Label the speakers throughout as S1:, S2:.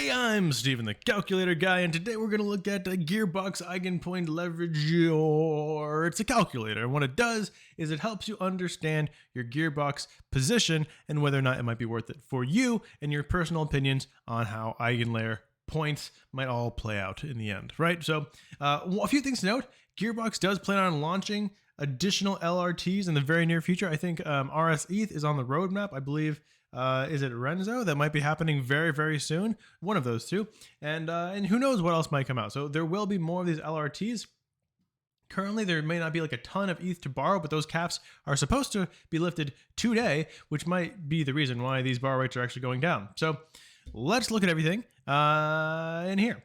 S1: Hey, I'm Steven, the calculator guy, and today we're going to look at the Gearbox Eigenpoint Leverage, or it's a calculator. And what it does is it helps you understand your Gearbox position and whether or not it might be worth it for you and your personal opinions on how EigenLayer points might all play out in the end, right? So a few things to note. Gearbox does plan on launching additional LRTs in the very near future. I think RS ETH is on the roadmap, I believe. Is it Renzo? That might be happening very, very soon. One of those two. And who knows what else might come out. So there will be more of these LRTs. Currently, there may not be like a ton of ETH to borrow, but those caps are supposed to be lifted today, which might be the reason why these borrow rates are actually going down. So let's look at everything in here.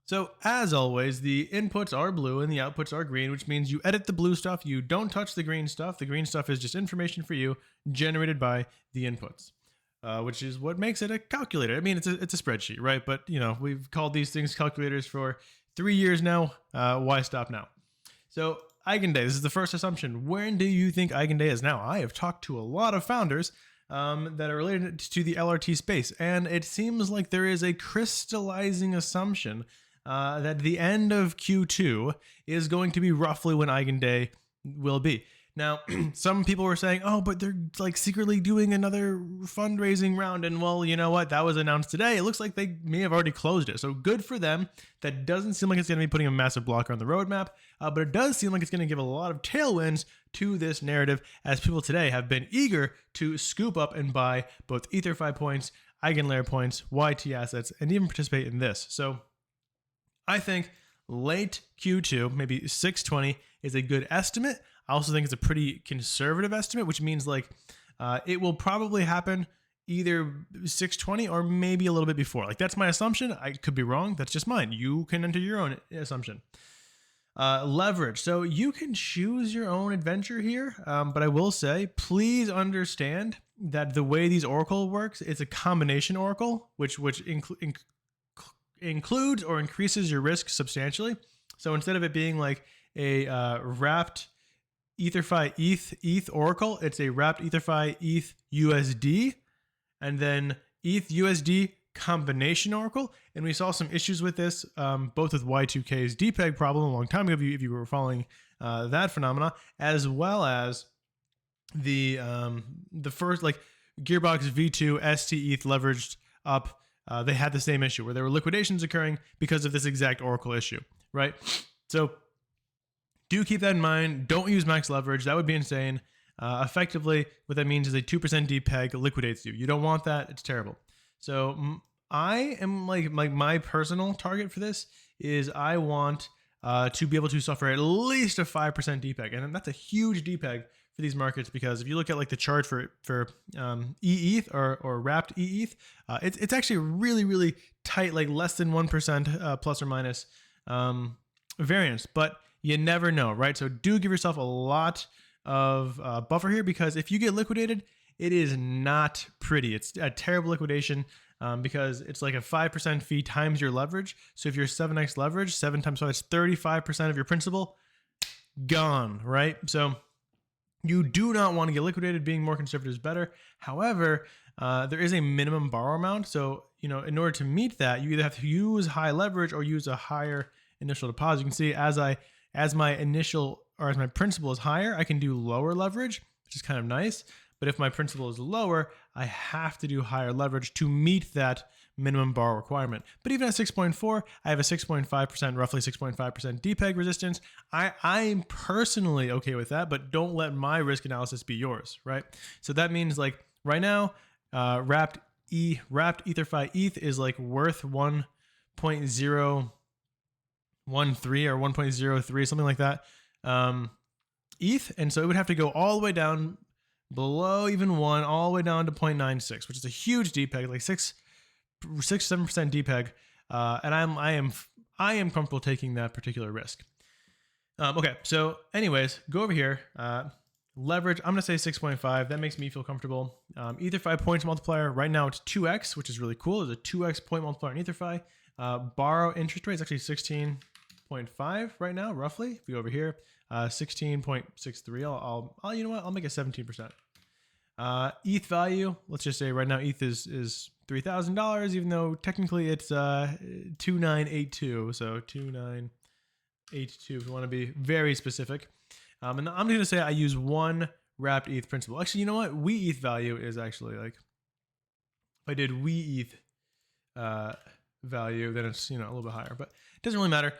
S1: So as always, the inputs are blue and the outputs are green, which means you edit the blue stuff. You don't touch the green stuff. The green stuff is just information for you generated by the inputs. Which is what makes it a calculator. I mean, it's a spreadsheet, right? But, you know, we've called these things calculators for 3 years now. Why stop now? So Eigenday, this is the first assumption. When do you think Eigenday is now? I have talked to a lot of founders that are related to the LRT space, and it seems like there is a crystallizing assumption that the end of Q2 is going to be roughly when Eigenday will be. Now, some people were saying, oh, but they're like secretly doing another fundraising round. And well, you know what? That was announced today. It looks like they may have already closed it. So good for them. That doesn't seem like it's going to be putting a massive blocker on the roadmap, but it does seem like it's going to give a lot of tailwinds to this narrative, as people today have been eager to scoop up and buy both EtherFi points, EigenLayer points, YT assets, and even participate in this. So I think late Q2, maybe 620 is a good estimate. I also think it's a pretty conservative estimate, which means like it will probably happen either 620 or maybe a little bit before. Like that's my assumption. I could be wrong. That's just mine. You can enter your own assumption. Leverage. So you can choose your own adventure here, but I will say, please understand that the way these Oracle works, it's a combination Oracle, which includes or increases your risk substantially. So instead of it being like a wrapped EtherFi ETH Oracle, it's a wrapped EtherFi ETH USD, and then ETH USD combination Oracle. And we saw some issues with this, both with Y2K's DPEG problem a long time ago, if you were following that phenomena, as well as the first like Gearbox V2 ST ETH leveraged up. They had the same issue where there were liquidations occurring because of this exact Oracle issue, right? So do keep that in mind. Don't use max leverage. That would be insane. Effectively, what that means is a 2% DPEG liquidates you. You don't want that. It's terrible. So I am like my personal target for this is I want to be able to suffer at least a 5% DPEG. And that's a huge DPEG for these markets, because if you look at like the chart for ETH or wrapped ETH, it's actually really, really tight, like less than 1% plus or minus variance. But you never know, right? So do give yourself a lot of buffer here, because if you get liquidated, it is not pretty. It's a terrible liquidation because it's like a 5% fee times your leverage. So if you're 7x leverage, 7 times 5, it's 35% of your principal gone, right? So you do not want to get liquidated. Being more conservative is better. However, there is a minimum borrow amount. So, you know, in order to meet that, you either have to use high leverage or use a higher initial deposit. You can see as my principal is higher, I can do lower leverage, which is kind of nice. But if my principal is lower, I have to do higher leverage to meet that minimum borrow requirement. But even at 6.4, I have a 6.5%, roughly 6.5% DPEG resistance. I'm personally okay with that, but don't let my risk analysis be yours, right? So that means like right now, wrapped EtherFi ETH is like worth 1.013 or 1.03, something like that, ETH. And so it would have to go all the way down below even 1, all the way down to 0.96, which is a huge DPEG, like 7% DPEG. And I am comfortable taking that particular risk. Okay, so anyways, go over here. Leverage, I'm going to say 6.5. That makes me feel comfortable. EtherFi points multiplier, right now it's 2x, which is really cool. There's a 2x point multiplier in EtherFi. Borrow interest rate is actually 16.5 right now, roughly. If you go over here, 16.63. I'll you know what? I'll make it 17%. ETH value, let's just say right now ETH is $3,000, even though technically it's 2982. So 2982 if you want to be very specific. And I'm going to say I use one wrapped ETH principal. Actually, you know what? We ETH value is actually like, if I did we ETH value, then it's, you know, a little bit higher, but it doesn't really matter.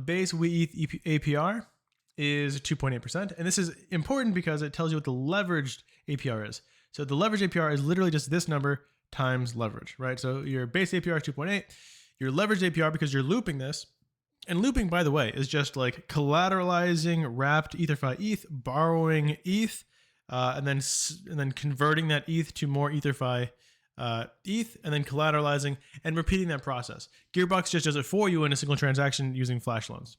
S1: Base we ETH APR is 2.8%. And this is important because it tells you what the leveraged APR is. So the leveraged APR is literally just this number times leverage, right? So your base APR is 2.8, your leveraged APR, because you're looping this, and looping, by the way, is just like collateralizing wrapped EtherFi ETH, borrowing ETH, and then converting that ETH to more EtherFi ETH, and then collateralizing and repeating that process. Gearbox just does it for you in a single transaction using flash loans.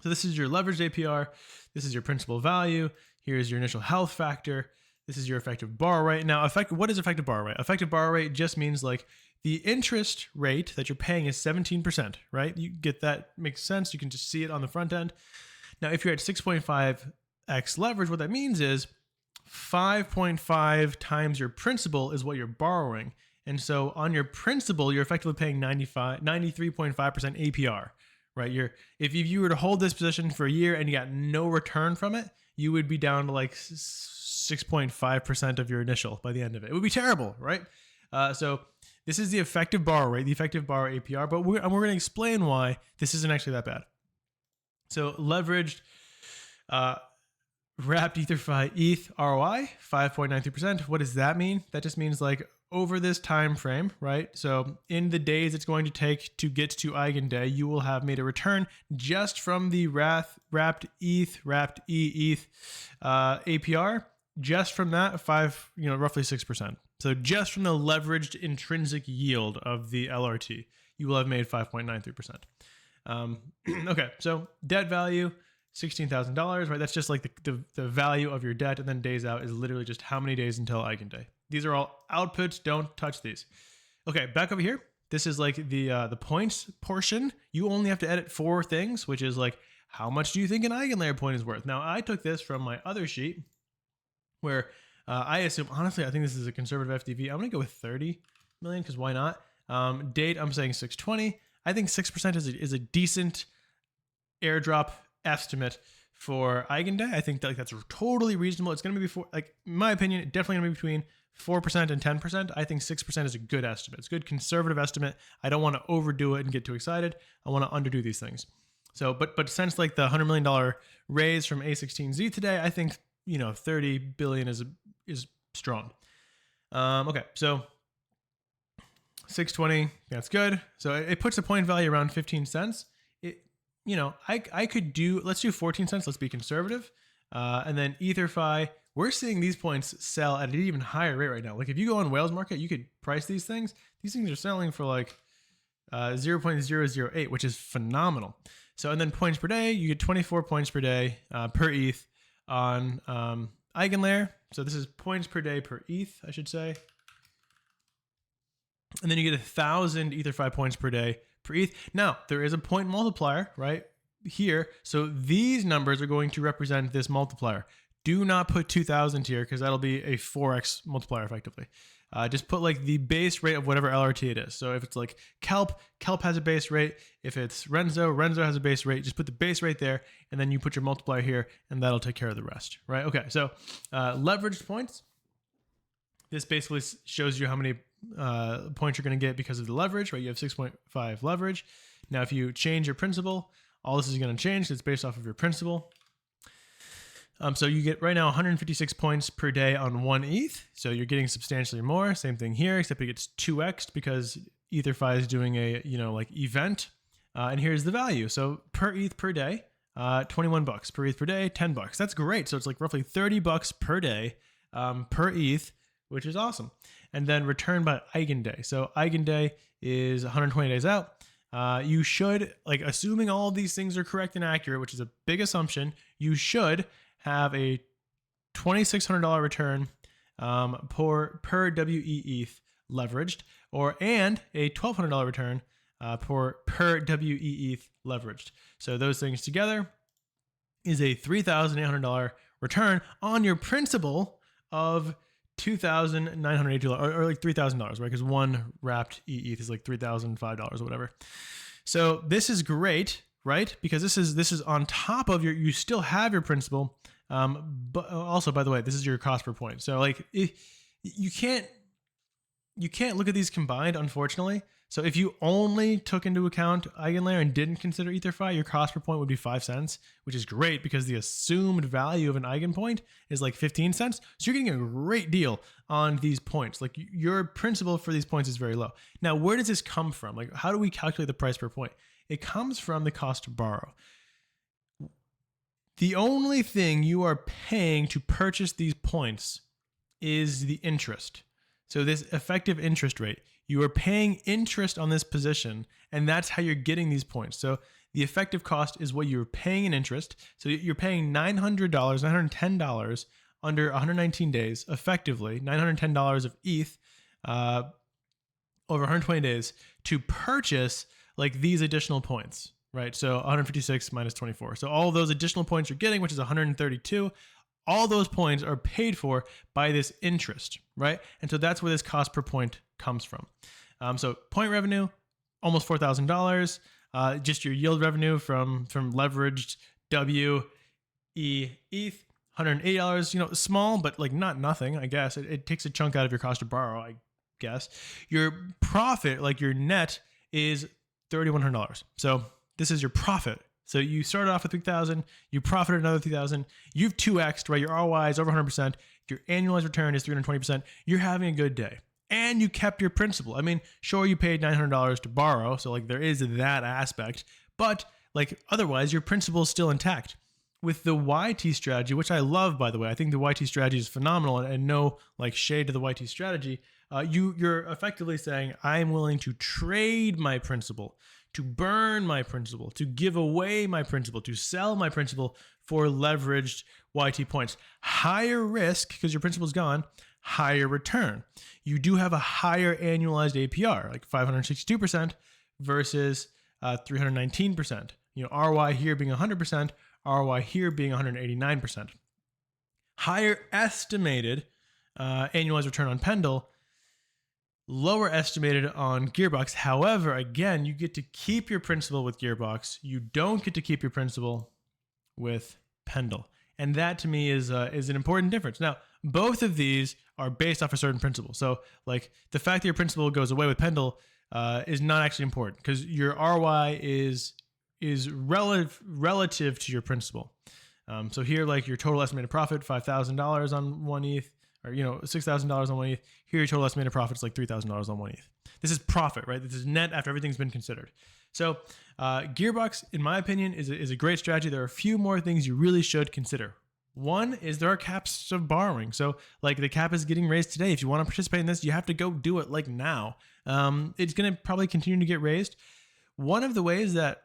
S1: So this is your leveraged APR. This is your principal value. Here's your initial health factor. This is your effective borrow rate. Now, what is effective borrow rate? Effective borrow rate just means like the interest rate that you're paying is 17%, right? You get that, makes sense. You can just see it on the front end. Now, if you're at 6.5x leverage, what that means is 5.5 times your principal is what you're borrowing. And so on your principal, you're effectively paying 93.5% APR, right? If you were to hold this position for a year and you got no return from it, you would be down to like 6.5% of your initial by the end of it. It would be terrible, right? So this is the effective borrow rate, the effective borrow APR, but we're going to explain why this isn't actually that bad. So leveraged wrapped EtherFi ETH ROI, 5.93%. What does that mean? That just means like over this time frame, right? So in the days it's going to take to get to Eigen Day, you will have made a return just from the wrapped ETH, wrapped ETH APR. Just from that, roughly 6%. So just from the leveraged intrinsic yield of the LRT, you will have made 5.93%. Okay, so debt value, $16,000, right? That's just like the value of your debt, and then days out is literally just how many days until Eigen Day. These are all outputs. Don't touch these. Okay, back over here. This is like the points portion. You only have to edit 4 things, which is like, how much do you think an EigenLayer point is worth? Now, I took this from my other sheet, where I assume, honestly, I think this is a conservative FDV. I'm going to go with 30 million because why not? Date, I'm saying 620. I think 6% is a decent airdrop estimate for Eigen Day. I think that, that's totally reasonable. It's going to be in my opinion, definitely going to be between 4% and 10%. I think 6% is a good estimate. It's a good conservative estimate. I don't want to overdo it and get too excited. I want to underdo these things. So, but since like the $100 million raise from A16Z today, I think 30 billion is strong. Okay, so 620, that's good. So it puts the point value around 15 cents. I could do, let's do 14 cents. Let's be conservative. And then EtherFi, we're seeing these points sell at an even higher rate right now. Like if you go on Whales Market, you could price these things. These things are selling for like 0.008, which is phenomenal. So, and then points per day, you get 24 points per day per ETH on EigenLayer. So this is points per day per ETH, I should say. And then you get 1,000 EtherFi points per day per ETH. Now, there is a point multiplier right here. So these numbers are going to represent this multiplier. Do not put 2,000 here because that'll be a 4x multiplier effectively. Just put like the base rate of whatever LRT it is. So if it's like Kelp has a base rate. If it's Renzo has a base rate. Just put the base rate there, and then you put your multiplier here, and that'll take care of the rest, right? Okay, so leveraged points. This basically shows you how many points you're going to get because of the leverage, right? You have 6.5 leverage. Now, if you change your principal, all this is going to change. It's based off of your principal. So you get right now 156 points per day on 1 ETH. So you're getting substantially more. Same thing here, except it gets 2x because EtherFi is doing a event. And here's the value. So per ETH per day, 21 bucks per ETH per day, 10 bucks. That's great. So it's like roughly 30 bucks per day per ETH, which is awesome. And then return by Eigen Day. So Eigen Day is 120 days out. You should, like, assuming all of these things are correct and accurate, which is a big assumption, you should have a $2,600 return per WE-ETH leveraged, and a $1,200 return per WE-ETH leveraged. So those things together is a $3,800 return on your principal of $2,982 or like $3,000, right? Because one wrapped ETH is like $3,005 or whatever. So this is great, right? Because this is on top of you still have your principal. But also, by the way, this is your cost per point. So like you can't look at these combined, unfortunately. So if you only took into account EigenLayer and didn't consider EtherFi, your cost per point would be 5 cents, which is great because the assumed value of an EigenPoint is like 15 cents. So you're getting a great deal on these points. Like your principal for these points is very low. Now, where does this come from? Like, how do we calculate the price per point? It comes from the cost to borrow. The only thing you are paying to purchase these points is the interest. So this effective interest rate, you are paying interest on this position, and that's how you're getting these points. So the effective cost is what you're paying in interest. So you're paying $900, $910 under 119 days, effectively $910 of ETH over 120 days to purchase like these additional points, right? So 156 minus 24. So all those additional points you're getting, which is 132, all those points are paid for by this interest, right? And so that's where this cost per point comes from. So point revenue, almost $4,000. Just your yield revenue from leveraged ETH, $180. Small, but like not nothing, I guess. It takes a chunk out of your cost to borrow, I guess. Your profit, like your net, is $3,100. So this is your profit. So you started off with 3,000, you profited another 3,000, you've 2x'd, right? Your ROI is over 100%, your annualized return is 320%. You're having a good day. And you kept your principal. I mean, sure, you paid $900 to borrow, so like there is that aspect, but like otherwise your principal is still intact. With the YT strategy, which I love, by the way, I think the YT strategy is phenomenal, and no like shade to the YT strategy. You're effectively saying, I'm willing to trade my principal, to burn my principal, to give away my principal, to sell my principal for leveraged YT points. Higher risk because your principal's gone, higher return. You do have a higher annualized APR, like 562% versus 319%. ROI here being 100%, ROI here being 189%. Higher estimated annualized return on Pendle, lower estimated on Gearbox. However, again, you get to keep your principal with Gearbox. You don't get to keep your principal with Pendle. And that to me is an important difference. Now, both of these are based off a certain principle. So like the fact that your principal goes away with Pendle is not actually important because your ROI is relative to your principal. So here, like your total estimated profit, $5,000 on one ETH, or $6,000 on one ETH. Here, your total estimated profit is like $3,000 on one ETH. This is profit, right? This is net after everything's been considered. So Gearbox, in my opinion, is a great strategy. There are a few more things you really should consider. One is there are caps of borrowing. So like the cap is getting raised today. If you want to participate in this, you have to go do it like now. It's going to probably continue to get raised. One of the ways that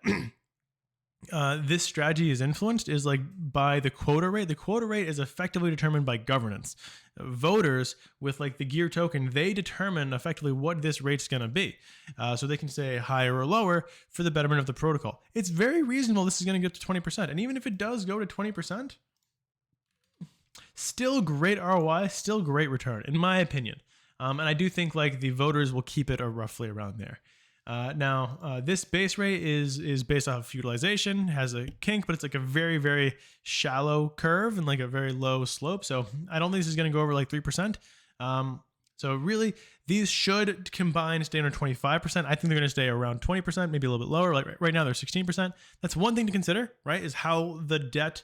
S1: this strategy is influenced is like by the quota rate. The quota rate is effectively determined by governance. Voters with like the Gear token, they determine effectively what this rate's going to be. So they can say higher or lower for the betterment of the protocol. It's very reasonable this is going to get to 20%. And even if it does go to 20%, still great ROI, still great return, in my opinion. And I do think like the voters will keep it roughly around there. Now, this base rate is based off of utilization, has a kink, but it's like a very, very shallow curve and like a very low slope. So I don't think this is going to go over like 3%. So really, these should combine stay under 25%. I think they're going to stay around 20%, maybe a little bit lower. Like right now, they're 16%. That's one thing to consider, right? Is how the debt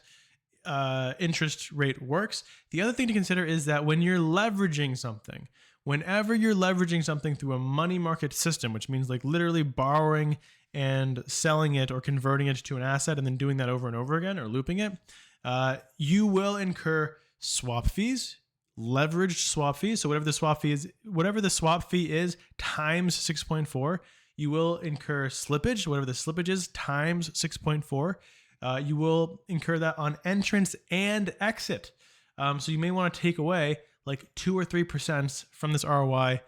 S1: interest rate works. The other thing to consider is that when you're leveraging something, whenever you're leveraging something through a money market system, which means like literally borrowing and selling it or converting it to an asset and then doing that over and over again or looping it, you will incur swap fees, leveraged swap fees. So whatever the swap fee is times 6.4, you will incur slippage, whatever the slippage is times 6.4. You will incur that on entrance and exit. So you may want to take away like 2 or 3% from this ROI,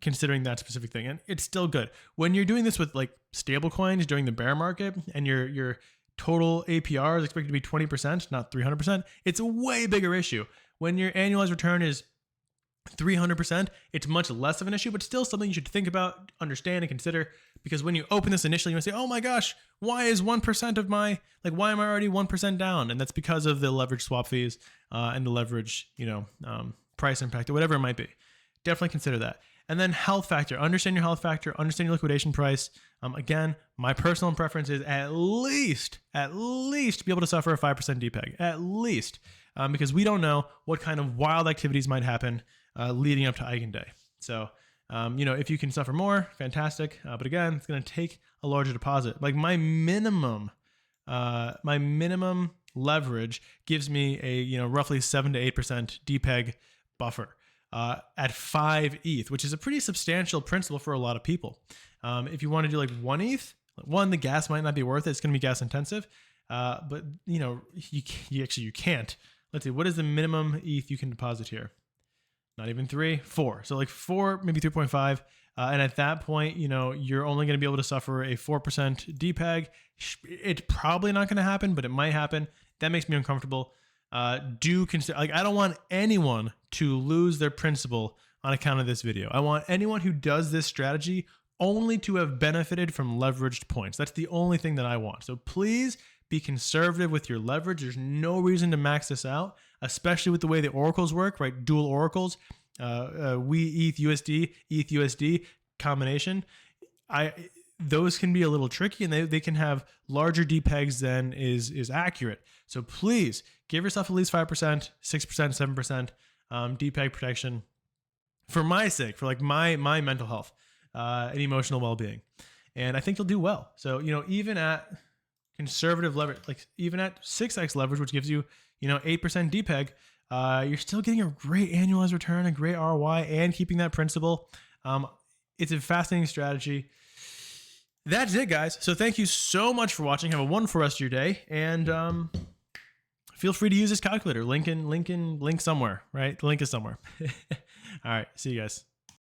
S1: considering that specific thing. And it's still good. When you're doing this with like stable coins during the bear market and your total APR is expected to be 20%, not 300%, it's a way bigger issue. When your annualized return is 300%, it's much less of an issue, but still something you should think about, understand, and consider. Because when you open this initially, you say, oh my gosh, why is 1% of my, like, why am I already 1% down? And that's because of the leverage swap fees and the leverage, price impact or whatever it might be. Definitely consider that. And then health factor, understand your health factor, understand your liquidation price. Again, my personal preference is at least be able to suffer a 5% DPEG, at least, because we don't know what kind of wild activities might happen leading up to Eigen Day. So, if you can suffer more, fantastic. But again, it's going to take a larger deposit. Like my minimum leverage gives me a roughly 7 to 8% DPEG buffer at 5 ETH, which is a pretty substantial principal for a lot of people. If you want to do like 1 ETH, the gas might not be worth it. It's going to be gas intensive, but you can't. Let's see, what is the minimum ETH you can deposit here? Not even 3, 4. So like 4, maybe 3.5. And at that point, you're only going to be able to suffer a 4% DPEG. It's probably not going to happen, but it might happen. That makes me uncomfortable. Do consider, I don't want anyone to lose their principal on account of this video. I want anyone who does this strategy only to have benefited from leveraged points. That's the only thing that I want. So please be conservative with your leverage. There's no reason to max this out, especially with the way the oracles work, right? Dual oracles, we ETH USD combination. Those can be a little tricky, and they can have larger DPEGs than is accurate. So please give yourself at least 5%, 6%, 7% DPEG protection for my sake, for like my mental health and emotional well-being. And I think you'll do well. So, even at conservative leverage, like even at 6x leverage, which gives you, 8% DPEG, you're still getting a great annualized return, a great ROI, and keeping that principal. It's a fascinating strategy. That's it, guys. So thank you so much for watching. Have a wonderful rest of your day, and feel free to use this calculator. Link somewhere, right? The link is somewhere. All right. See you guys.